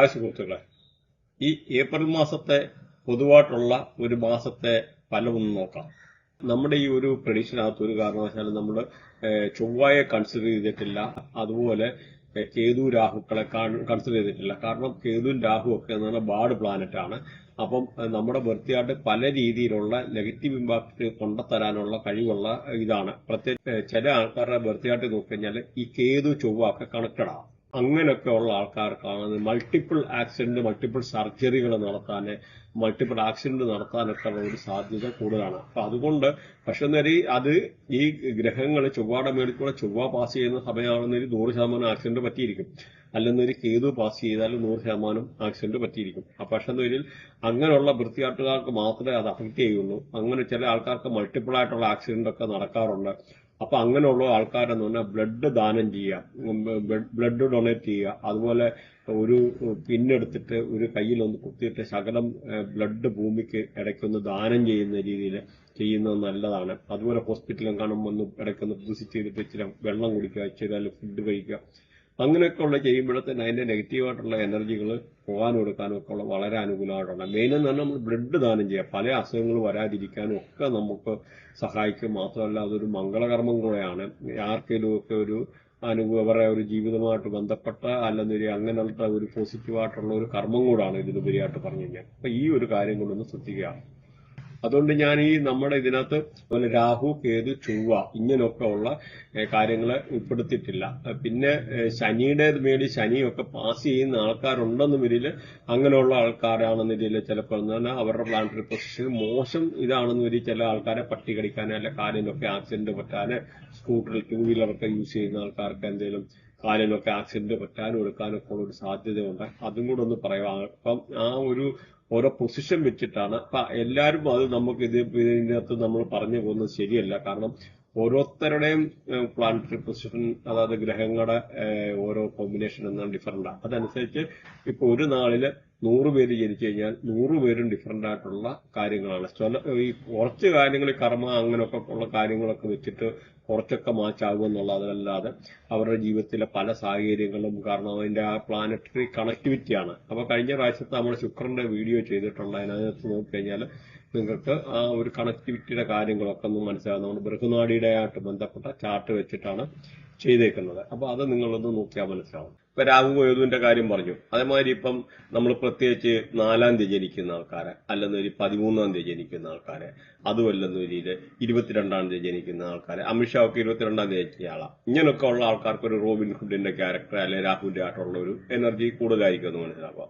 Hi സുഹൃത്തുക്കളെ, ഈ April മാസത്തെ പൊതുവായിട്ടുള്ള ഒരു മാസത്തെ ഫലം ഒന്ന് നോക്കാം. നമ്മുടെ ഈ ഒരു പ്രഡിക്ഷനകത്ത് ഒരു കാരണവശാലും നമ്മൾ ചൊവ്വയെ കൺസിഡർ ചെയ്തിട്ടില്ല, അതുപോലെ കേതു രാഹുക്കളെ കൺസിഡർ ചെയ്തിട്ടില്ല. കാരണം കേതുവും രാഹു ഒക്കെ എന്ന് പറഞ്ഞാൽ ബാഡ് പ്ലാനറ്റ് ആണ്. അപ്പം നമ്മുടെ ബർത്ത് പല രീതിയിലുള്ള നെഗറ്റീവ് ഇമ്പാക്ട് കൊണ്ടുതരാനുള്ള കഴിവുള്ള ഇതാണ്. പ്രത്യേകിച്ച് ചില ആൾക്കാരുടെ ബർത്ത് നോക്കിക്കഴിഞ്ഞാൽ ഈ കേതു ചൊവ്വ ഒക്കെ കണക്റ്റഡ് ആണ്. അങ്ങനെയൊക്കെ ഉള്ള ആൾക്കാർക്കാണ് മൾട്ടിപ്പിൾ ആക്സിഡന്റ്, മൾട്ടിപ്പിൾ സർജറികൾ നടത്താൻ, മൾട്ടിപ്പിൾ ആക്സിഡന്റ് നടത്താനൊക്കെ ഉള്ള ഒരു സാധ്യത കൂടുതലാണ്. അപ്പൊ അതുകൊണ്ട് പക്ഷെ അത് ഈ ഗ്രഹങ്ങൾ ചൊവ്വയുടെ മേളിൽ കൂടെ ചൊവ്വ പാസ് ചെയ്യുന്ന സമയമാണെന്നൊരു 100% ആക്സിഡന്റ് പറ്റിയിരിക്കും. അല്ലെന്നൊരു കേതു പാസ് ചെയ്താൽ 100% ആക്സിഡന്റ് പറ്റിയിരിക്കും. പക്ഷെ അങ്ങനെയുള്ള വൃത്തിയാട്ടുകാർക്ക് മാത്രമേ അത് അഫക്റ്റ് ചെയ്യുള്ളൂ. അങ്ങനെ ചില ആൾക്കാർക്ക് മൾട്ടിപ്പിൾ ആയിട്ടുള്ള ആക്സിഡന്റ് ഒക്കെ നടക്കാറുണ്ട്. അപ്പൊ അങ്ങനെയുള്ള ആൾക്കാരെന്ന് പറഞ്ഞാൽ ബ്ലഡ് ദാനം ചെയ്യുക, ബ്ലഡ് ഡൊണേറ്റ് ചെയ്യുക, അതുപോലെ ഒരു പിന്നെടുത്തിട്ട് ഒരു കയ്യിലൊന്ന് കുത്തിയിട്ട് ശകലം ബ്ലഡ് ഭൂമിക്ക് ഇടയ്ക്കൊന്ന് ദാനം ചെയ്യുന്ന രീതിയിൽ ചെയ്യുന്നത് നല്ലതാണ്. അതുപോലെ ഹോസ്പിറ്റലിൽ കാണുമ്പോൾ ഒന്ന് ഇടയ്ക്കൊന്ന് വിസിറ്റ് ചെയ്തിട്ട് ഇച്ചിരി വെള്ളം കുടിക്കുക, ഇച്ചിരി ഫുഡ് കഴിക്കുക. അങ്ങനെയൊക്കെ ഉള്ള ചെയ്യുമ്പോഴത്തേന് അതിന്റെ നെഗറ്റീവായിട്ടുള്ള എനർജികൾ പോകാനും എടുക്കാനും ഒക്കെ ഉള്ള വളരെ അനുകൂലമായിട്ടുണ്ട്. മെയിൻ എന്ന് പറഞ്ഞാൽ നമ്മൾ ബ്ലഡ് ദാനം ചെയ്യുക, പല അസുഖങ്ങൾ വരാതിരിക്കാനും ഒക്കെ നമുക്ക് സഹായിക്കും. മാത്രമല്ല അതൊരു മംഗളകർമ്മം കൂടെയാണ്. ആർക്കെങ്കിലും ഒക്കെ ഒരു അവരുടെ ഒരു ജീവിതമായിട്ട് ബന്ധപ്പെട്ട അല്ലെങ്കിൽ അങ്ങനെയുള്ള ഒരു പോസിറ്റീവായിട്ടുള്ള ഒരു കർമ്മം കൂടാണ് ഇതിലുപരിയായിട്ട് പറഞ്ഞു കഴിഞ്ഞാൽ. അപ്പൊ ഈ ഒരു കാര്യം കൊണ്ടൊന്ന് ശ്രദ്ധിക്കുക. അതുകൊണ്ട് ഞാൻ ഈ നമ്മുടെ ഇതിനകത്ത് രാഹു, കേതു, ചൊവ്വ ഇങ്ങനെയൊക്കെ ഉള്ള കാര്യങ്ങൾ ഉൾപ്പെടുത്തിയിട്ടില്ല. പിന്നെ ശനിയുടെ മേടി ശനിയൊക്കെ പാസ് ചെയ്യുന്ന ആൾക്കാരുണ്ടെന്ന് വരിൽ അങ്ങനെയുള്ള ആൾക്കാരാണെന്ന രീതിയിൽ ചിലപ്പോൾ അവരുടെ പ്ലാനറ്ററി പൊസിഷൻ മോശം ഇതാണെന്ന് വരി ചില ആൾക്കാരെ പട്ടി കടിക്കാനോ അല്ലെ കാലിനൊക്കെ ആക്സിഡന്റ് പറ്റാന്, സ്കൂട്ടറിൽ 2 വീലറൊക്കെ യൂസ് ചെയ്യുന്ന ആൾക്കാർക്ക് എന്തെങ്കിലും കാലിനൊക്കെ ആക്സിഡന്റ് പറ്റാനും എടുക്കാനൊക്കെ ഉള്ള ഒരു സാധ്യതയുണ്ട്. അതും കൂടെ ഒന്ന് പറയുക. അപ്പം ആ ഒരു ഓരോ പൊസിഷൻ വെച്ചിട്ടാണ്. അപ്പൊ എല്ലാവരും അത് നമുക്ക് ഇതിനകത്ത് നമ്മൾ പറഞ്ഞു പോകുന്നത് ശരിയല്ല. കാരണം ഓരോരുത്തരുടെയും പ്ലാനറ്ററി പൊസിഷൻ, അതായത് ഗ്രഹങ്ങളുടെ ഓരോ കോമ്പിനേഷൻ എന്നാണ് ഡിഫറൻറ്റാണ്. അതനുസരിച്ച് ഇപ്പൊ ഒരു നാളില് 100 പേര് ജനിച്ചു കഴിഞ്ഞാൽ 100 പേരും ഡിഫറൻ്റ് ആയിട്ടുള്ള കാര്യങ്ങളാണ്. ഈ കുറച്ച് കാര്യങ്ങൾ കർമ്മ അങ്ങനെയൊക്കെ ഉള്ള കാര്യങ്ങളൊക്കെ വെച്ചിട്ട് കുറച്ചൊക്കെ മാച്ചാകും എന്നുള്ളതല്ലാതെ അവരുടെ ജീവിതത്തിലെ പല സാഹചര്യങ്ങളും കാരണം അതിന്റെ ആ പ്ലാനറ്ററി കണക്ടിവിറ്റിയാണ്. അപ്പൊ കഴിഞ്ഞ പ്രാവശ്യത്തെ നമ്മൾ ശുക്രന്റെ വീഡിയോ ചെയ്തിട്ടുണ്ട്. അതിനകത്ത് നോക്കിക്കഴിഞ്ഞാൽ നിങ്ങൾക്ക് ആ ഒരു കണക്ടിവിറ്റിയുടെ കാര്യങ്ങളൊക്കെ ഒന്ന് മനസ്സിലാകും. നമ്മൾ ബൃഹനാടിയുടെ ആയിട്ട് ബന്ധപ്പെട്ട ചാർട്ട് വെച്ചിട്ടാണ് ചെയ്തേക്കുന്നത്. അപ്പൊ അത് നിങ്ങളൊന്ന് നോക്കിയാൽ മനസ്സിലാവും. ഇപ്പൊ രാഹു കേതുവിന്റെ കാര്യം പറഞ്ഞു. അതേമാതിരി ഇപ്പം നമ്മൾ പ്രത്യേകിച്ച് 4-ാം തീയതി ജനിക്കുന്ന ആൾക്കാരെ, അല്ലെന്നൊരു 13-ാം തീയതി ജനിക്കുന്ന ആൾക്കാരെ, അതുമല്ലെന്നൊരു 22-ാം തീയതി ജനിക്കുന്ന ആൾക്കാരെ, അമിത്ഷാ ഒക്കെ 22-ാം തീയതി ജനിച്ച ആളാണ്. ഇങ്ങനെയൊക്കെ ഉള്ള ആൾക്കാർക്ക് ഒരു റോബിൻ ഹുഡിന്റെ ക്യാരക്ടർ അല്ലെ രാഹുവിന്റെ ആയിട്ടുള്ള ഒരു എനർജി കൂടുതലായിരിക്കും എന്ന് മനസ്സിലാക്കുക.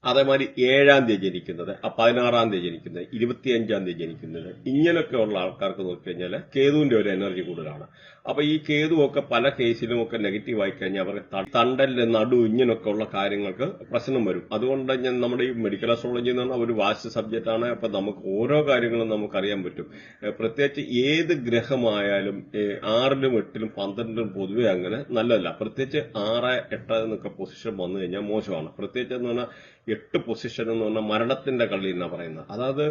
അതേമാതിരി 7-ാം തീയതി ജനിക്കുന്നത്, 16-ാം തീയതി ജനിക്കുന്നത്, 25-ാം തീയതി ജനിക്കുന്നത്, ഇങ്ങനെയൊക്കെ ഉള്ള ആൾക്കാർക്ക് നോക്കിക്കഴിഞ്ഞാൽ കേതുവിന്റെ ഒരു എനർജി കൂടുതലാണ്. അപ്പൊ ഈ കേതുവൊക്കെ പല കേസിലും ഒക്കെ നെഗറ്റീവ് ആയി കഴിഞ്ഞാൽ അവർക്ക് തണ്ടലിന്റെ നടു ഇങ്ങനെയൊക്കെ ഉള്ള കാര്യങ്ങൾക്ക് പ്രശ്നം വരും. അതുകൊണ്ട് നമ്മുടെ ഈ മെഡിക്കൽ അസ്ട്രോളജി എന്ന് പറഞ്ഞാൽ ഒരു വാസ്റ്റ് സബ്ജക്റ്റ് ആണ്. അപ്പൊ നമുക്ക് ഓരോ കാര്യങ്ങളും നമുക്ക് അറിയാൻ പറ്റും. പ്രത്യേകിച്ച് ഏത് ഗ്രഹമായാലും 6-ലും 8-ലും 12-ലും പൊതുവെ അങ്ങനെ നല്ലതല്ല. പ്രത്യേകിച്ച് 6, 8 എന്നൊക്കെ പൊസിഷൻ വന്നു കഴിഞ്ഞാൽ മോശമാണ്. പ്രത്യേകിച്ച് എന്ന് പറഞ്ഞാൽ 8 പൊസിഷൻ എന്ന് പറഞ്ഞാൽ മരണത്തിന്റെ കളി എന്നാണ് പറയുന്നത്. അതായത്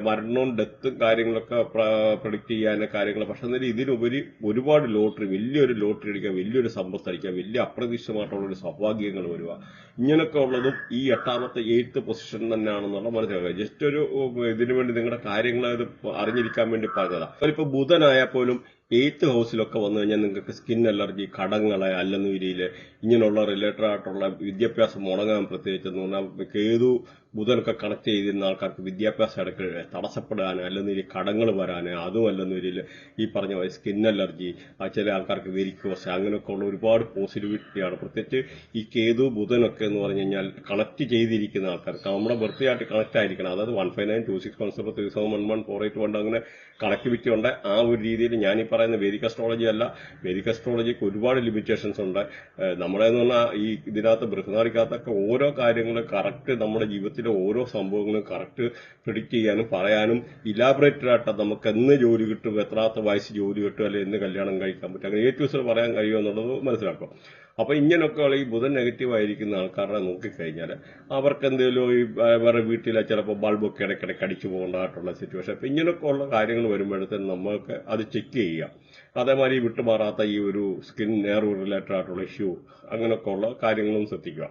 മരണവും ഡെത്തും കാര്യങ്ങളൊക്കെ പ്രൊഡിക്ട് ചെയ്യാനുള്ള കാര്യങ്ങൾ. പക്ഷെ ഇതിനുപരി ഒരുപാട് ലോട്ടറി, വലിയൊരു ലോട്ടറി അടിക്കുക, വലിയൊരു സമ്പത്ത് അടിക്കുക, വലിയ അപ്രതീക്ഷിതമായിട്ടുള്ള ഒരു സൗഭാഗ്യങ്ങൾ വരിക, ഇങ്ങനെയൊക്കെ ഉള്ളതും ഈ 8ാമത്തെ 8th പൊസിഷൻ തന്നെയാണെന്നുള്ള മനസ്സിലാക്കുക. ജസ്റ്റ് ഒരു ഇതിനു വേണ്ടി നിങ്ങളുടെ കാര്യങ്ങൾ ഇത് അറിഞ്ഞിരിക്കാൻ വേണ്ടി പറഞ്ഞതാണ്. ഇപ്പൊ ബുധനായാൽ പോലും 8th ഹൗസിലൊക്കെ വന്നു കഴിഞ്ഞാൽ നിങ്ങൾക്ക് സ്കിൻ അലർജി, കടങ്ങളെ അല്ലെന്ന രീതിയിൽ ഇങ്ങനെയുള്ള റിലേറ്റഡ് ആയിട്ടുള്ള വിദ്യാഭ്യാസം മുടങ്ങാൻ, പ്രത്യേകിച്ച് എന്ന് പറഞ്ഞാൽ കേതു ബുധനൊക്കെ കണക്ട് ചെയ്തിരുന്ന ആൾക്കാർക്ക് വിദ്യാഭ്യാസം ഇടയ്ക്ക് തടസ്സപ്പെടാൻ, അല്ലെന്നൊരു കടങ്ങൾ വരാൻ, അതും അല്ലെന്നൊരിൽ ഈ പറഞ്ഞ സ്കിൻ അലർജി, ചില ആൾക്കാർക്ക് വെരിക്കോസ്, അങ്ങനെയൊക്കെ ഉള്ള ഒരുപാട് പോസിറ്റിവിറ്റിയാണ്. പ്രത്യേകിച്ച് ഈ കേതു ബുധനൊക്കെ എന്ന് പറഞ്ഞു കഴിഞ്ഞാൽ കണക്ട് ചെയ്തിരിക്കുന്ന ആൾക്കാർക്ക് നമ്മുടെ ബർത്തിയായിട്ട് കണക്ട് ആയിരിക്കണം. അതായത് 1592617371148 അങ്ങനെ കണക്ടിവിറ്റി ഉണ്ട്. ആ ഒരു രീതിയിൽ ഞാനീ പറയുന്ന വേദിക് അസ്ട്രോളജി അല്ല. വേദിക് അസ്ട്രോളജിക്ക് ഒരുപാട് ലിമിറ്റേഷൻസ് ഉണ്ട്. നമ്മളെന്ന് പറഞ്ഞാൽ ഈ ഇതിനകത്ത് ബൃഹനാടിക്കകത്തൊക്കെ ഓരോ കാര്യങ്ങളും കറക്റ്റ് നമ്മുടെ ജീവിതത്തിലെ ഓരോ സംഭവങ്ങളും കറക്റ്റ് പ്രിഡിക്റ്റ് ചെയ്യാനും പറയാനും ഇലാബറേറ്റഡ് ആയിട്ട് നമുക്ക് എന്ന് ജോലി കിട്ടും, എത്രാമത്തെ വയസ്സ് ജോലി കിട്ടും, അല്ലെങ്കിൽ എന്ന് കല്യാണം കഴിക്കാൻ പറ്റും, അങ്ങനെ A to Z പറയാൻ കഴിയുമോ എന്നുള്ളത് മനസ്സിലാക്കും. അപ്പൊ ഇങ്ങനെയൊക്കെയുള്ള ഈ ബുധൻ നെഗറ്റീവ് ആയിരിക്കുന്ന ആൾക്കാരെ നോക്കിക്കഴിഞ്ഞാൽ അവർക്ക് എന്തെങ്കിലും ഈ വേറെ വീട്ടിലെ ചിലപ്പോൾ ബൾബൊക്കെ ഇടയ്ക്കിടയ്ക്ക് അടിച്ചു പോകേണ്ടതായിട്ടുള്ള സിറ്റുവേഷൻ. അപ്പൊ ഇങ്ങനെയൊക്കെ ഉള്ള കാര്യങ്ങൾ വരുമ്പോഴത്തേനും നമ്മൾക്ക് അത് ചെക്ക് ചെയ്യുക. അതേമാതിരി വിട്ടുമാറാത്ത ഈ ഒരു സ്കിൻ നെർവ് റിലേറ്റഡ് ആയിട്ടുള്ള ഇഷ്യൂ അങ്ങനെയൊക്കെ ഉള്ള കാര്യങ്ങളും ശ്രദ്ധിക്കുക.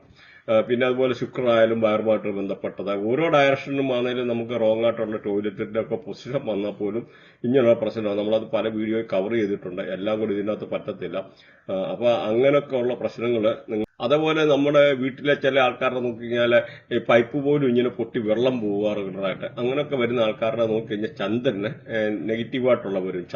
പിന്നെ അതുപോലെ ശുക്രനായാലും വയറുമായിട്ട് ബന്ധപ്പെട്ടത് ഓരോ ഡയറക്ഷനും ആണെങ്കിലും നമുക്ക് റോങ് ആയിട്ടുള്ള ടോയ്ലറ്റിന്റെ ഒക്കെ പൊസിഷൻ വന്നാൽ പോലും ഇങ്ങനെയുള്ള പ്രശ്നമാണ്. നമ്മളത് പല വീഡിയോയിൽ കവർ ചെയ്തിട്ടുണ്ട്, എല്ലാം കൂടി ഇതിനകത്ത് പറ്റത്തില്ല. അപ്പൊ അങ്ങനെയൊക്കെ ഉള്ള പ്രശ്നങ്ങൾ അതേപോലെ നമ്മുടെ വീട്ടിലെ ചില ആൾക്കാരുടെ നോക്കിക്കഴിഞ്ഞാൽ ഈ പൈപ്പ് പോലും ഇങ്ങനെ പൊട്ടി വെള്ളം പോവുക റെഗുലറായിട്ട്. അങ്ങനെയൊക്കെ വരുന്ന ആൾക്കാരുടെ നോക്കിക്കഴിഞ്ഞാൽ ചന്ദ്രന് നെഗറ്റീവായിട്ടുള്ള വരും.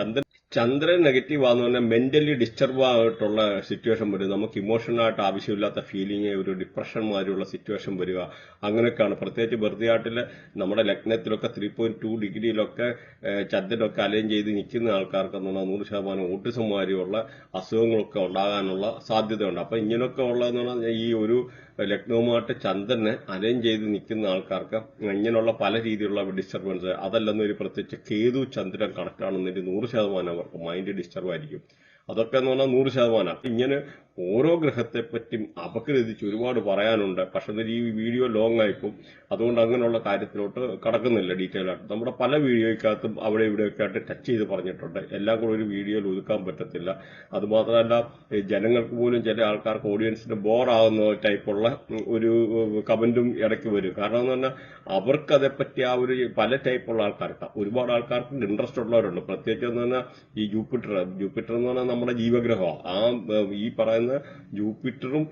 ചന്ദ്രൻ നെഗറ്റീവ് ആണെന്ന് പറഞ്ഞാൽ മെന്റലി ഡിസ്റ്റർബ് ആയിട്ടുള്ള സിറ്റുവേഷൻ വരും. നമുക്ക് ഇമോഷണലായിട്ട് ആവശ്യമില്ലാത്ത ഫീലിംഗ്, ഒരു ഡിപ്രഷൻ മാതിരിയുള്ള സിറ്റുവേഷൻ വരിക. അങ്ങനെയൊക്കെയാണ്. പ്രത്യേകിച്ച് ബർത്തിയാട്ടില് നമ്മുടെ ലഗ്നത്തിലൊക്കെ 3.2 ഡിഗ്രിയിലൊക്കെ ചന്ദ്രനൊക്കെ അലൈൻ ചെയ്ത് നിൽക്കുന്ന ആൾക്കാർക്ക് 100% ഓട്ടിസം മാതിരിയുള്ള അസുഖങ്ങളൊക്കെ ഉണ്ടാകാനുള്ള സാധ്യതയുണ്ട്. അപ്പൊ ഇങ്ങനെയൊക്കെ ഉള്ളതെന്ന് പറഞ്ഞാൽ ഈ ഒരു ലഗ്നവുമായിട്ട് ചന്ദ്രനെ അലൈൻ ചെയ്ത് നിൽക്കുന്ന ആൾക്കാർക്ക് ഇങ്ങനെയുള്ള പല രീതിയിലുള്ള ഡിസ്റ്റർബൻസ്, അതല്ലെന്നൊരു പ്രത്യേകിച്ച് കേതു ചന്ദ്രൻ കണക്ട് ആണെന്നൊരു 100% അവർക്ക് മൈൻഡ് ഡിസ്റ്റർബ് ആയിരിക്കും. അതൊക്കെ എന്ന് പറഞ്ഞാൽ 100%. ഇങ്ങനെ ഓരോ ഗ്രഹത്തെ പറ്റിയും അപഗ്രഥിച്ച് ഒരുപാട് പറയാനുണ്ട്. പക്ഷെ ഈ വീഡിയോ ലോങ് ആയിപ്പോൾ അതുകൊണ്ട് അങ്ങനെയുള്ള കാര്യത്തിലോട്ട് കടക്കുന്നില്ല ഡീറ്റെയിൽ ആയിട്ട്. നമ്മുടെ പല വീഡിയോയ്ക്കകത്തും അവിടെ ഇവിടെയൊക്കെ ആയിട്ട് ടച്ച് ചെയ്ത് പറഞ്ഞിട്ടുണ്ട്. എല്ലാം കൂടെ ഒരു വീഡിയോയിൽ ഒതുക്കാൻ പറ്റത്തില്ല. അതുമാത്രമല്ല ജനങ്ങൾക്ക് പോലും ചില ആൾക്കാർക്ക് ഓഡിയൻസിന് ബോർ ആകുന്ന ടൈപ്പുള്ള ഒരു കമന്റും ഇടയ്ക്ക് വരും. കാരണം എന്ന് പറഞ്ഞാൽ അവർക്ക് അതേപ്പറ്റി ആ ഒരു പല ടൈപ്പുള്ള ആൾക്കാർക്ക് ഒരുപാട് ആൾക്കാർക്ക് ഇൻട്രസ്റ്റ് ഉള്ളവരുണ്ട്. പ്രത്യേകിച്ച് എന്ന് പറഞ്ഞാൽ ഈ ജൂപ്പിറ്റർ എന്ന് പറഞ്ഞാൽ നമ്മുടെ ജീവഗ്രഹമാണ്. ഈ പറയുന്ന ജൂപ്പിറ്ററും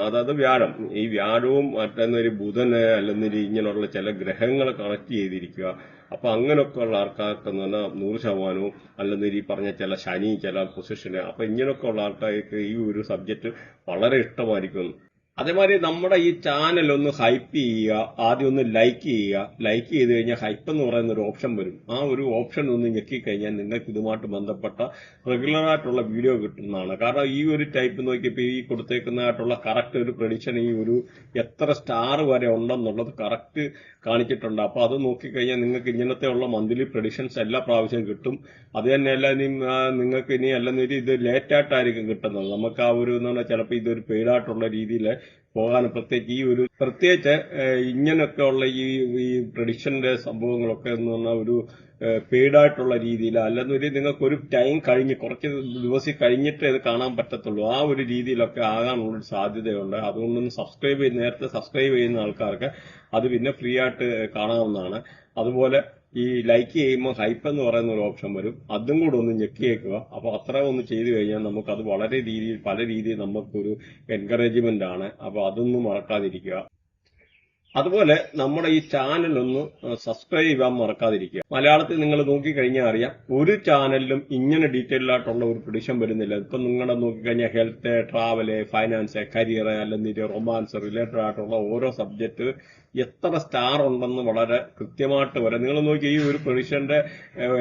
അതായത് വ്യാഴം, ഈ വ്യാഴവും മറ്റൊരു ബുധന് അല്ലെങ്കിൽ ഇങ്ങനെയുള്ള ചില ഗ്രഹങ്ങൾ കണക്ട് ചെയ്തിരിക്കുക. അപ്പൊ അങ്ങനെയൊക്കെയുള്ള ആൾക്കാർക്ക് എന്ന് പറഞ്ഞാൽ 100% അല്ലെങ്കിൽ ഈ പറഞ്ഞ ചില ശനി, ചില പൊസിഷന്, അപ്പൊ ഇങ്ങനെയൊക്കെ ഉള്ള ആൾക്കാർക്ക് ഈ ഒരു സബ്ജക്ട് വളരെ ഇഷ്ടമായിരിക്കും. അതേമാതിരി നമ്മുടെ ഈ ചാനൽ ഒന്ന് ഹൈപ്പ് ചെയ്യുക, ആദ്യം ഒന്ന് ലൈക്ക് ചെയ്യുക. ലൈക്ക് ചെയ്ത് കഴിഞ്ഞാൽ ഹൈപ്പ് എന്ന് പറയുന്ന ഒരു ഓപ്ഷൻ വരും. ആ ഒരു ഓപ്ഷൻ ഒന്ന് ഞെക്കിക്കഴിഞ്ഞാൽ നിങ്ങൾക്ക് ഇതുമായിട്ട് ബന്ധപ്പെട്ട റെഗുലർ ആയിട്ടുള്ള വീഡിയോ കിട്ടുന്നതാണ്. കാരണം ഈ ഒരു ടൈപ്പ് നോക്കിയപ്പോൾ ഈ കൊടുത്തേക്കുന്നതായിട്ടുള്ള കറക്റ്റ് ഒരു പ്രഡിക്ഷൻ, ഈ ഒരു എത്ര സ്റ്റാർ വരെ ഉണ്ടെന്നുള്ളത് കറക്റ്റ് കാണിച്ചിട്ടുണ്ട്. അപ്പൊ അത് നോക്കിക്കഴിഞ്ഞാൽ നിങ്ങൾക്ക് ഇങ്ങനത്തെ ഉള്ള മന്ത്ലി പ്രഡിക്ഷൻസ് എല്ലാ പ്രാവശ്യവും കിട്ടും. അത് തന്നെയല്ല നിങ്ങൾക്ക് ഇനി അല്ലെങ്കിൽ ഇത് ലേറ്റ് ആയിട്ടായിരിക്കും കിട്ടുന്നത്. നമുക്ക് ആ ഒരു എന്ന് പറഞ്ഞാൽ ചിലപ്പോൾ ഇതൊരു പെയ്ഡായിട്ടുള്ള രീതിയിൽ പോകാൻ പ്രത്യേകിച്ച് ഇങ്ങനെയൊക്കെ ഉള്ള ഈ പ്രഡിക്ഷന്റെ സംഭവങ്ങളൊക്കെ എന്ന് പറഞ്ഞാൽ ഒരു പെയ്ഡായിട്ടുള്ള രീതിയിൽ അല്ലെന്നൊരു നിങ്ങൾക്ക് ഒരു ടൈം കഴിഞ്ഞ് കുറച്ച് ദിവസം കഴിഞ്ഞിട്ട് ഇത് കാണാൻ പറ്റത്തുള്ളൂ. ആ ഒരു രീതിയിലൊക്കെ ആകാനുള്ള സാധ്യതയുണ്ട്. അതുകൊണ്ടൊന്ന് നേരത്തെ സബ്സ്ക്രൈബ് ചെയ്യുന്ന ആൾക്കാർക്ക് അത് പിന്നെ ഫ്രീ ആയിട്ട് കാണാവുന്നതാണ്. അതുപോലെ ഈ ലൈക്ക് ചെയ്യുമ്പോൾ ഹൈപ്പ് എന്ന് പറയുന്ന ഒരു ഓപ്ഷൻ വരും. അതും കൂടെ ഒന്ന് ഞെക്കിയേക്കുക. അപ്പൊ അത്ര ഒന്ന് ചെയ്തു കഴിഞ്ഞാൽ നമുക്കത് പല രീതിയിൽ നമുക്കൊരു എൻകറേജ്മെന്റ് ആണ്. അപ്പൊ അതൊന്നും മറക്കാതിരിക്കുക. അതുപോലെ നമ്മുടെ ഈ ചാനൽ ഒന്ന് സബ്സ്ക്രൈബ് ചെയ്യാൻ മറക്കാതിരിക്കുക. മലയാളത്തിൽ നിങ്ങൾ നോക്കിക്കഴിഞ്ഞാൽ അറിയാം, ഒരു ചാനലിലും ഇങ്ങനെ ഡീറ്റെയിൽ ആയിട്ടുള്ള ഒരു പ്രഡിക്ഷൻ വരുന്നില്ല. ഇപ്പൊ നിങ്ങളുടെ നോക്കിക്കഴിഞ്ഞാൽ ഹെൽത്ത്, ട്രാവല്, ഫൈനാൻസ്, കരിയർ അല്ലെങ്കിൽ റൊമാൻസ് റിലേറ്റഡ് ആയിട്ടുള്ള ഓരോ സബ്ജക്ട് എത്ര സ്റ്റാർ ഉണ്ടെന്ന് വളരെ കൃത്യമായിട്ട് വരാം. നിങ്ങൾ നോക്കി ഈ ഒരു പ്രഡിക്ഷന്റെ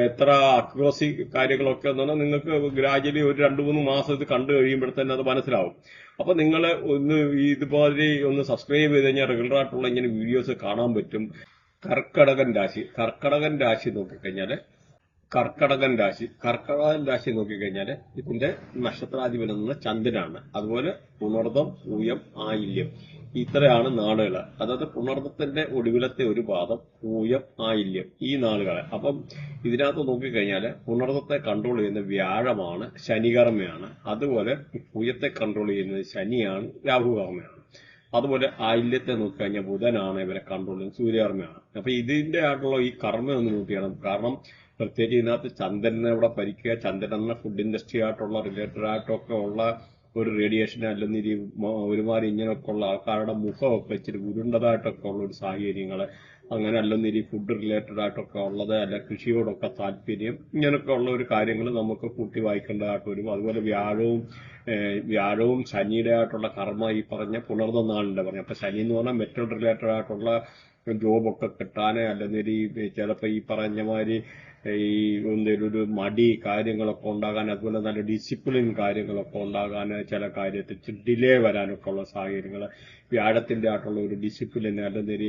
എത്ര അക്യുറസി കാര്യങ്ങളൊക്കെ എന്ന് പറഞ്ഞാൽ നിങ്ങൾക്ക് ഗ്രാജുവലി ഒരു 2-3 മാസം ഇത് കണ്ടു കഴിയുമ്പോഴത്തന്നെ അത് മനസ്സിലാവും. അപ്പൊ നിങ്ങൾ ഒന്ന് ഇതുപോലെ ഒന്ന് സബ്സ്ക്രൈബ് ചെയ്ത് കഴിഞ്ഞാൽ റെഗുലർ ആയിട്ടുള്ള ഇങ്ങനെ വീഡിയോസ് കാണാൻ പറ്റും. കർക്കടകൻ രാശി നോക്കിക്കഴിഞ്ഞാല് കർക്കടകൻ രാശി നോക്കിക്കഴിഞ്ഞാൽ ഇതിന്റെ നക്ഷത്രാധിപൻ എന്ന ചന്ദ്രനാണ്. അതുപോലെ പുണർദം, പൂയം, ആയില്യം ഇത്രയാണ് നാളുകൾ. അതായത് പുണർദത്തിന്റെ ഒടുവിലത്തെ ഒരു പാദം, പൂയം, ആയില്യം ഈ നാളുകളെ. അപ്പം ഇതിനകത്ത് നോക്കിക്കഴിഞ്ഞാൽ പുണർദത്തെ കൺട്രോൾ ചെയ്യുന്ന വ്യാഴമാണ്, ശനികർമ്മയാണ്. അതുപോലെ പൂയത്തെ കൺട്രോൾ ചെയ്യുന്നത് ശനിയാണ്, രാഹുകർമ്മയാണ്. അതുപോലെ ആയില്യത്തെ നോക്കിക്കഴിഞ്ഞാൽ ബുധനാണ് ഇവരെ കൺട്രോൾ ചെയ്യുന്നത്, സൂര്യകർമ്മയാണ്. അപ്പൊ ഇതിന്റെ ആയിട്ടുള്ള ഈ കർമ്മ ഒന്ന് നോക്കിയാണ്. കാരണം പ്രത്യേകിച്ച് ഇതിനകത്ത് ചന്ദ്രനെ ഇവിടെ ഭരിക്കുക, ചന്ദ്രൻ എന്ന ഫുഡ് ഇൻഡസ്ട്രി ആയിട്ടുള്ള റിലേറ്റഡ് ആയിട്ടൊക്കെ ഉള്ള ഒരു റേഡിയേഷൻ അല്ലെങ്കിൽ ഒരുമാതിരി ഇങ്ങനെയൊക്കെ ഉള്ള ആൾക്കാരുടെ മുഖമൊക്കെ ഇച്ചിരി ഉരുണ്ടതായിട്ടൊക്കെ ഉള്ള ഒരു സാഹചര്യങ്ങള്, അങ്ങനെ അല്ലെങ്കിൽ ഫുഡ് റിലേറ്റഡ് ആയിട്ടൊക്കെ ഉള്ളത്, അല്ല കൃഷിയോടൊക്കെ താല്പര്യം, ഇങ്ങനെയൊക്കെ ഉള്ള ഒരു കാര്യങ്ങൾ നമുക്ക് കൂട്ടി വായിക്കേണ്ടതായിട്ട് വരും. അതുപോലെ വ്യാഴവും ശനിയുടെ ആയിട്ടുള്ള കർമ്മ ഈ പറഞ്ഞ പുണർന്ന നാളിന്റെ പറഞ്ഞു. അപ്പൊ ശനി എന്ന് പറഞ്ഞാൽ മെറ്റൽ റിലേറ്റഡ് ആയിട്ടുള്ള ജോബൊക്കെ കിട്ടാന്, അല്ലെങ്കിൽ ചിലപ്പോ ഈ പറഞ്ഞ മാതിരി ഈ എന്തെങ്കിലും ഒരു മടി കാര്യങ്ങളൊക്കെ ഉണ്ടാകാൻ, അതുപോലെ നല്ല ഡിസിപ്ലിൻ കാര്യങ്ങളൊക്കെ ഉണ്ടാകാൻ, ചില കാര്യത്തിൽ ഡിലേ വരാനൊക്കെ ഉള്ള സാഹചര്യങ്ങൾ, വ്യാഴത്തിന്റെ ആയിട്ടുള്ള ഒരു ഡിസിപ്ലിൻ, അല്ലെങ്കിൽ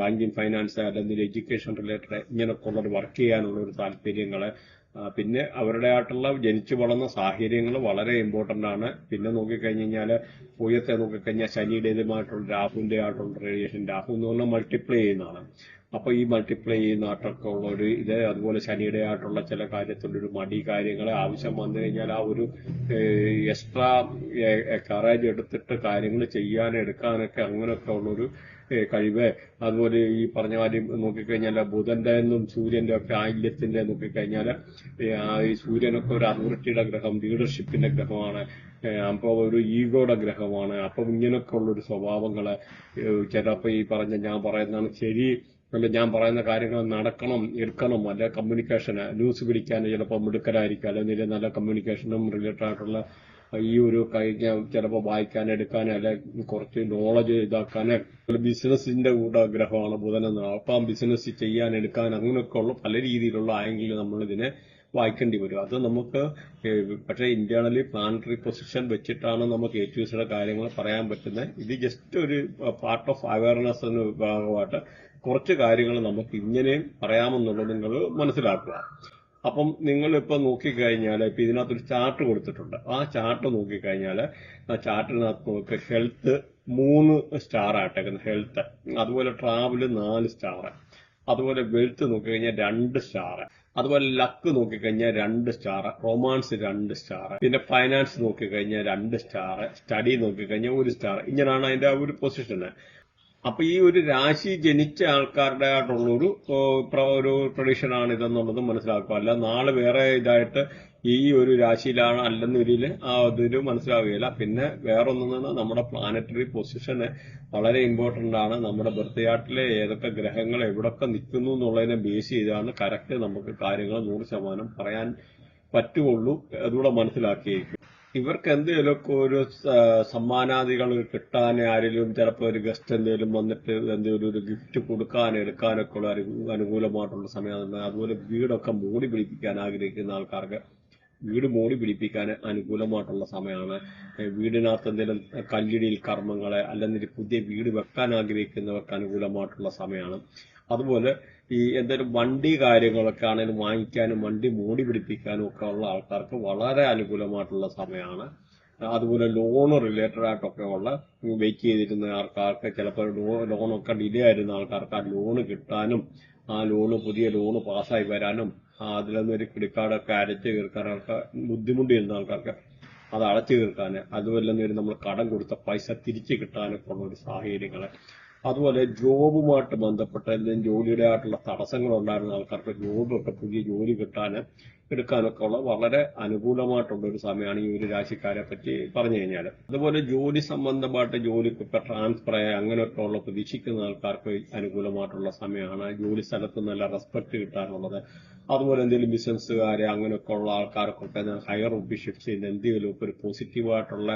ബാങ്കിങ്, ഫൈനാൻസ്, അല്ലെങ്കിൽ എഡ്യൂക്കേഷൻ റിലേറ്റഡ് ഇങ്ങനെയൊക്കെ ഉള്ള വർക്ക് ചെയ്യാനുള്ള ഒരു താല്പര്യങ്ങള്, പിന്നെ അവരുടെ ആയിട്ടുള്ള ജനിച്ചു വളർന്ന സാഹചര്യങ്ങൾ വളരെ ഇമ്പോർട്ടന്റ് ആണ്. പിന്നെ നോക്കിക്കഴിഞ്ഞാൽ പൂയത്തെ നോക്കിക്കഴിഞ്ഞാൽ ശനിയുടേതുമായിട്ടുള്ള രാഹുവിന്റെ ആയിട്ടുള്ള റേഡിയേഷൻ, രാഹു എന്ന് പറഞ്ഞാൽ മൾട്ടിപ്ലൈ ചെയ്യുന്നതാണ്. അപ്പൊ ഈ മൾട്ടിപ്ലൈ ചെയ്യുന്നതായിട്ടൊക്കെ ഉള്ള ഒരു ഇത്, അതുപോലെ ശനിയുടെ ആയിട്ടുള്ള ചില കാര്യത്തിലൊരു മടി, കാര്യങ്ങളെ ആവശ്യം വന്നു കഴിഞ്ഞാൽ ആ ഒരു എക്സ്ട്രാ കറേജ് എടുത്തിട്ട് കാര്യങ്ങൾ എടുക്കാനൊക്കെ അങ്ങനെയൊക്കെ ഉള്ളൊരു കഴിവ്. അതുപോലെ ഈ പറഞ്ഞ കാര്യം നോക്കിക്കഴിഞ്ഞാൽ ബുധന്റെ എന്നും സൂര്യന്റെ ഒക്കെ ആയില്യത്തിന്റെ നോക്കിക്കഴിഞ്ഞാൽ ഈ സൂര്യനൊക്കെ ഒരു അതോറിറ്റിയുടെ ഗ്രഹം, ലീഡർഷിപ്പിന്റെ ഗ്രഹമാണ്. അപ്പൊ ഒരു ഈഗോയുടെ ഗ്രഹമാണ്. അപ്പം ഇങ്ങനെയൊക്കെ ഉള്ളൊരു സ്വഭാവങ്ങള് ചിലപ്പോ ഈ ഞാൻ പറയുന്നതാണ് ശരി, അല്ല ഞാൻ പറയുന്ന കാര്യങ്ങൾ നടക്കണം, എടുക്കണം, അല്ലെ കമ്മ്യൂണിക്കേഷന് ന്യൂസ് പിടിക്കാൻ ചിലപ്പോൾ മിടുക്കലായിരിക്കും, അല്ലെങ്കിൽ നല്ല കമ്മ്യൂണിക്കേഷനും റിലേറ്റഡ് ആയിട്ടുള്ള ഈ ഒരു ചിലപ്പോൾ വായിക്കാൻ എടുക്കാൻ, അല്ലെ കുറച്ച് നോളജ് ഇതാക്കാൻ. ബിസിനസിന്റെ കൂടെ ഗ്രഹമാണ് ബുധനെന്ന്. അപ്പം ബിസിനസ് ചെയ്യാൻ എടുക്കാൻ അങ്ങനെയൊക്കെ ഉള്ള പല രീതിയിലുള്ള ആംഗിളിൽ നമ്മൾ ഇതിനെ വായിക്കേണ്ടി വരും. അത് നമുക്ക് പക്ഷേ ഇന്റേണലി പ്ലാനറ്ററി പൊസിഷൻ വെച്ചിട്ടാണ് നമുക്ക് ഏറ്റുസിയുടെ കാര്യങ്ങൾ പറയാൻ പറ്റുന്നത്. ഇത് ജസ്റ്റ് ഒരു പാർട്ട് ഓഫ് അവയർനെസ് എന്ന ഭാഗമായിട്ട് കുറച്ച് കാര്യങ്ങൾ നമുക്ക് ഇങ്ങനെയും പറയാമെന്നുള്ളത് നിങ്ങൾ മനസ്സിലാക്കുക. അപ്പം നിങ്ങൾ ഇപ്പൊ നോക്കിക്കഴിഞ്ഞാൽ ഇപ്പൊ ഇതിനകത്തൊരു ചാർട്ട് കൊടുത്തിട്ടുണ്ട്. ആ ചാർട്ട് നോക്കിക്കഴിഞ്ഞാൽ ആ ചാർട്ടിനകത്ത് നോക്കി ഹെൽത്ത് 3 സ്റ്റാർ ആയിട്ടേക്കുന്നത്, ഹെൽത്ത്. അതുപോലെ ട്രാവല് 4 സ്റ്റാർ. അതുപോലെ വെൽത്ത് നോക്കിക്കഴിഞ്ഞാൽ 2 സ്റ്റാർ. അതുപോലെ ലക്ക് നോക്കിക്കഴിഞ്ഞാൽ 2 സ്റ്റാർ. Romance 2 star. പിന്നെ ഫൈനാൻസ് നോക്കിക്കഴിഞ്ഞാൽ 2 സ്റ്റാർ. സ്റ്റഡി നോക്കിക്കഴിഞ്ഞാൽ 1 സ്റ്റാർ. ഇങ്ങനെയാണ് അതിന്റെ ആ ഒരു പൊസിഷന്. അപ്പൊ ഈ ഒരു രാശി ജനിച്ച ആൾക്കാരുടെ ആയിട്ടുള്ളൊരു പ്രഡിക്ഷൻ ആണ് ഇതെന്നുള്ളത് മനസ്സിലാക്കുക. അല്ല നാളെ വേറെ ഇതായിട്ട് ഈ ഒരു രാശിയിലാണ് അല്ലെന്നൊരില് ആ അതൊരു മനസ്സിലാവുകയില്ല. പിന്നെ വേറൊന്നെന്ന് നമ്മുടെ പ്ലാനറ്ററി പൊസിഷന് വളരെ ഇമ്പോർട്ടന്റ് ആണ്. നമ്മുടെ ബർത്ത് ചാർട്ടിലെ ഏതൊക്കെ ഗ്രഹങ്ങൾ എവിടൊക്കെ നിൽക്കുന്നു എന്നുള്ളതിനെ ബേസ് ചെയ്താണ് കറക്റ്റ് നമുക്ക് കാര്യങ്ങൾ 100% പറയാൻ പറ്റുള്ളൂ. അതുകൂടെ മനസ്സിലാക്കിയേക്കും. ഇവർക്ക് എന്തെങ്കിലുമൊക്കെ ഒരു സമ്മാനാദികൾ കിട്ടാൻ, ആരെങ്കിലും ചിലപ്പോൾ ഒരു ഗസ്റ്റ് എന്തെങ്കിലും വന്നിട്ട് എന്തെങ്കിലും ഒരു ഗിഫ്റ്റ് കൊടുക്കാൻ എടുക്കാനൊക്കെ ഉള്ള അനുകൂലമായിട്ടുള്ള സമയമാണ്. അതുപോലെ വീടൊക്കെ മോടി പിടിപ്പിക്കാൻ ആഗ്രഹിക്കുന്ന ആൾക്കാർക്ക് വീട് മോടി പിടിപ്പിക്കാൻ അനുകൂലമായിട്ടുള്ള സമയമാണ്. വീടിനകത്ത് എന്തെങ്കിലും കല്ലിടിയിൽ കർമ്മങ്ങളെ അല്ലെങ്കിൽ പുതിയ വീട് വെക്കാൻ ആഗ്രഹിക്കുന്നവർക്ക് അനുകൂലമായിട്ടുള്ള സമയമാണ്. അതുപോലെ ഈ എന്തെങ്കിലും വണ്ടി കാര്യങ്ങളൊക്കെ ആണെങ്കിലും വാങ്ങിക്കാനും വണ്ടി മോടി പിടിപ്പിക്കാനും ഒക്കെ ഉള്ള ആൾക്കാർക്ക് വളരെ അനുകൂലമായിട്ടുള്ള സമയമാണ്. അതുപോലെ ലോണ് റിലേറ്റഡ് ആയിട്ടൊക്കെ ഉള്ള വെയിറ്റ് ചെയ്തിരുന്ന ആൾക്കാർക്ക് ചിലപ്പോൾ ലോണൊക്കെ ഡിലേ ആയിരുന്ന ആൾക്കാർക്ക് ആ ലോണ് കിട്ടാനും, ആ ലോണ് പുതിയ ലോണ് പാസ്സായി വരാനും, അതിലൊന്നൊരു ക്രെഡിറ്റ് കാർഡൊക്കെ അടച്ചു തീർക്കാനൊക്കെ ബുദ്ധിമുട്ടിയിരുന്ന ആൾക്കാർക്ക് അത് അടച്ചു തീർക്കാൻ, അതുപോലെ നമ്മൾ കടം കൊടുത്ത പൈസ തിരിച്ചു കിട്ടാനൊക്കെ ഉള്ള ഒരു സാഹചര്യങ്ങള്. അതുപോലെ ജോബുമായിട്ട് ബന്ധപ്പെട്ട എന്തെങ്കിലും ജോലിയുടെ ആയിട്ടുള്ള തടസ്സങ്ങൾ ഉണ്ടായിരുന്ന ആൾക്കാർക്ക് ജോബൊക്കെ പുതിയ ജോലി എടുക്കാനൊക്കെ ഉള്ള വളരെ അനുകൂലമായിട്ടുള്ള ഒരു സമയമാണ് ഈ ഒരു രാശിക്കാരെ പറ്റി പറഞ്ഞു കഴിഞ്ഞാൽ. അതുപോലെ ജോലി സംബന്ധമായിട്ട് ജോലിക്ക് ഇപ്പൊ ട്രാൻസ്ഫർ അങ്ങനെയൊക്കെ ഉള്ള പ്രതീക്ഷിക്കുന്ന ആൾക്കാർക്ക് അനുകൂലമായിട്ടുള്ള സമയമാണ്. ജോലി സ്ഥലത്ത് നല്ല റെസ്പെക്ട് കിട്ടാനുള്ളത്. അതുപോലെ എന്തെങ്കിലും ബിസിനസ്സുകാരെ അങ്ങനെയൊക്കെ ഉള്ള ആൾക്കാർക്കൊക്കെ ഹയർ ഒഫീഷ്യൽസ് എന്തെങ്കിലുമൊക്കെ ഒരു പോസിറ്റീവായിട്ടുള്ള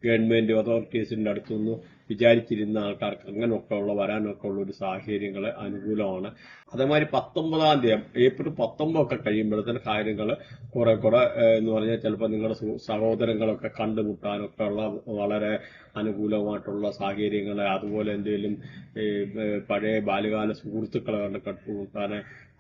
ഗവൺമെന്റ് അതോറിറ്റീസിന്റെ അടുത്തുനിന്ന് വിചാരിച്ചിരുന്ന ആൾക്കാർക്ക് അങ്ങനെയൊക്കെ ഉള്ള വരാനൊക്കെ ഉള്ള ഒരു സാഹചര്യങ്ങൾ അനുകൂലമാണ്. അതേമാതിരി 19-ാം തീയതി ഏപ്രിൽ 19 ഒക്കെ കഴിയുമ്പോഴത്തേന് കാര്യങ്ങൾ കുറെ കൂടെ എന്ന് പറഞ്ഞാൽ ചിലപ്പോൾ നിങ്ങളുടെ സഹോദരങ്ങളൊക്കെ കണ്ടുമുട്ടാനൊക്കെ ഉള്ള വളരെ അനുകൂലമായിട്ടുള്ള സാഹചര്യങ്ങൾ. അതുപോലെ എന്തെങ്കിലും പഴയ ബാല്യകാല സുഹൃത്തുക്കളെ കണ്ടുമുട്ടാൻ,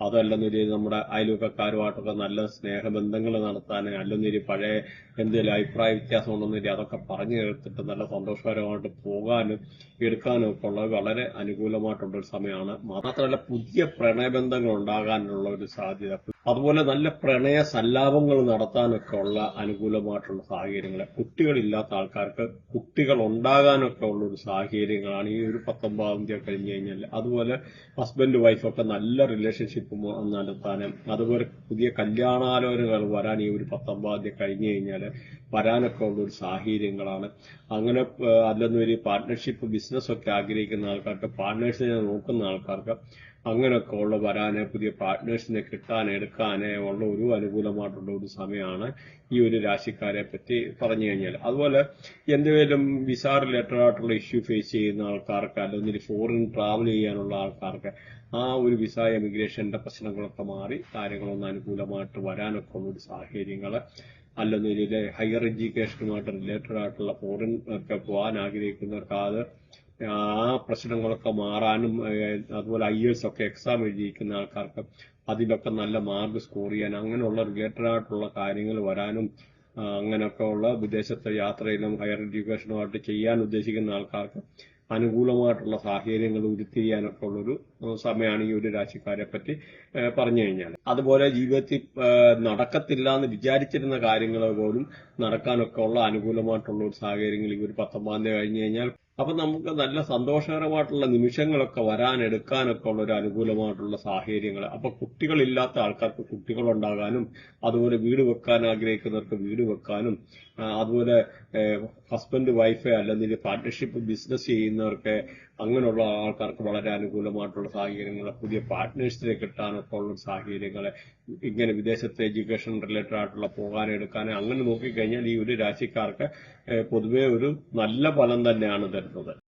അതല്ലെന്നൊരു നമ്മുടെ അയൽവക്കക്കാരുമായിട്ടൊക്കെ നല്ല സ്നേഹബന്ധങ്ങൾ നടത്താൻ, അല്ലെന്നൊരു പഴയ എന്തെങ്കിലും അഭിപ്രായ വ്യത്യാസം ഉണ്ടെന്നൊരു അതൊക്കെ പറഞ്ഞു കേട്ടിട്ട് നല്ല സന്തോഷകരമായിട്ട് പോകാനും എടുക്കാനും ഒക്കെ ഉള്ള വളരെ അനുകൂലമായിട്ടുള്ള ഒരു സമയമാണ്. മാത്രമല്ല പുതിയ പ്രണയബന്ധങ്ങൾ ഉണ്ടാകാനുള്ള ഒരു സാധ്യത, അതുപോലെ നല്ല പ്രണയ സല്ലാപങ്ങൾ നടത്താനൊക്കെ ഉള്ള അനുകൂലമായിട്ടുള്ള സാഹചര്യങ്ങൾ. കുട്ടികളില്ലാത്ത ആൾക്കാർക്ക് കുട്ടികൾ ഉണ്ടാകാനൊക്കെ ഉള്ള ഒരു സാഹചര്യങ്ങളാണ് ഈ ഒരു 19-ാം തീയതി കഴിഞ്ഞു കഴിഞ്ഞാൽ. അതുപോലെ ഹസ്ബൻഡ് വൈഫൊക്കെ നല്ല റിലേഷൻഷിപ്പ് നടത്താനും, അതുപോലെ പുതിയ കല്യാണാലോചനകൾ വരാൻ ഈ ഒരു 19-ാം തീയതി കഴിഞ്ഞു കഴിഞ്ഞാൽ വരാനൊക്കെ ഉള്ള ഒരു സാഹചര്യങ്ങളാണ്. അങ്ങനെ അല്ലെന്നൊരു പാർട്ട്ണർഷിപ്പ് ബിസിനസ് ഒക്കെ ആഗ്രഹിക്കുന്ന ആൾക്കാർക്ക്, പാർട്ട്നേഴ്സിനെ നോക്കുന്ന ആൾക്കാർക്ക് അങ്ങനെയൊക്കെ ഉള്ള വരാന്, പുതിയ പാർട്ട്നേഴ്സിനെ കിട്ടാൻ എടുക്കാന് ഉള്ള ഒരു അനുകൂലമായിട്ടുള്ള ഒരു സമയമാണ് ഈ ഒരു രാശിക്കാരെ പറ്റി പറഞ്ഞു കഴിഞ്ഞാൽ. അതുപോലെ എന്തെങ്കിലും വിസ റിലേറ്റഡ് ആയിട്ടുള്ള ഇഷ്യൂ ഫേസ് ചെയ്യുന്ന ആൾക്കാർക്ക്, അല്ലെങ്കിൽ ഫോറിൻ ട്രാവൽ ചെയ്യാനുള്ള ആൾക്കാർക്ക് ആ ഒരു വിസ എമിഗ്രേഷന്റെ പ്രശ്നങ്ങളൊക്കെ മാറി കാര്യങ്ങളൊന്ന് അനുകൂലമായിട്ട് വരാനൊക്കെ ഉള്ള ഒരു സാഹചര്യങ്ങള്. അല്ലെന്നൊരു ഹയർ എഡ്യൂക്കേഷനുമായിട്ട് റിലേറ്റഡ് ആയിട്ടുള്ള ഫോറിൻ ഒക്കെ പോകാൻ ആഗ്രഹിക്കുന്നവർക്ക് അത് ആ പ്രശ്നങ്ങളൊക്കെ മാറാനും, അതുപോലെ IELTS ഒക്കെ എക്സാം എഴുതിയിരിക്കുന്ന ആൾക്കാർക്ക് അതിലൊക്കെ നല്ല മാർക്ക് സ്കോർ ചെയ്യാൻ, അങ്ങനെയുള്ള റിലേറ്റഡ് ആയിട്ടുള്ള കാര്യങ്ങൾ വരാനും, അങ്ങനെയൊക്കെ ഉള്ള വിദേശത്തെ യാത്രയിലും ഹയർ എഡ്യൂക്കേഷനുമായിട്ട് ചെയ്യാൻ ഉദ്ദേശിക്കുന്ന ആൾക്കാർക്ക് അനുകൂലമായിട്ടുള്ള സാഹചര്യങ്ങൾ ഉരുത്തിരിയാനൊക്കെ ഉള്ളൊരു സമയമാണ് ഈ ഒരു രാശിക്കാരെ പറ്റി പറഞ്ഞു കഴിഞ്ഞാൽ. അതുപോലെ ജീവിതത്തിൽ നടക്കത്തില്ല എന്ന് വിചാരിച്ചിരുന്ന കാര്യങ്ങൾ പോലും നടക്കാനൊക്കെ ഉള്ള അനുകൂലമായിട്ടുള്ള ഒരു സാഹചര്യങ്ങൾ ഈ ഒരു 19 തീയതി കഴിഞ്ഞു കഴിഞ്ഞാൽ അപ്പൊ നമുക്ക് നല്ല സന്തോഷകരമായിട്ടുള്ള നിമിഷങ്ങളൊക്കെ എടുക്കാനൊക്കെ ഉള്ള ഒരു അനുകൂലമായിട്ടുള്ള സാഹചര്യങ്ങൾ. അപ്പൊ കുട്ടികളില്ലാത്ത ആൾക്കാർക്ക് കുട്ടികളുണ്ടാകാനും, അതുപോലെ വീട് വെക്കാൻ ആഗ്രഹിക്കുന്നവർക്ക് വീട് വെക്കാനും, അതുപോലെ ഹസ്ബൻഡ് വൈഫ് അല്ലെങ്കിൽ പാർട്ട്ണർഷിപ്പ് ബിസിനസ് ചെയ്യുന്നവർക്ക് അങ്ങനെയുള്ള ആൾക്കാർക്ക് വളരെ അനുകൂലമായിട്ടുള്ള സാഹചര്യങ്ങൾ, പുതിയ പാർട്ട്നേഴ്സിനെ കിട്ടാനൊക്കെ ഉള്ള സാഹചര്യങ്ങൾ, ഇങ്ങനെ വിദേശത്തെ എഡ്യൂക്കേഷൻ റിലേറ്റഡ് ആയിട്ടുള്ള പോകാനെടുക്കാൻ അങ്ങനെ നോക്കിക്കഴിഞ്ഞാൽ ഈ ഒരു രാശിക്കാർക്ക് പൊതുവെ ഒരു നല്ല ഫലം തന്നെയാണ് തരുന്നത്.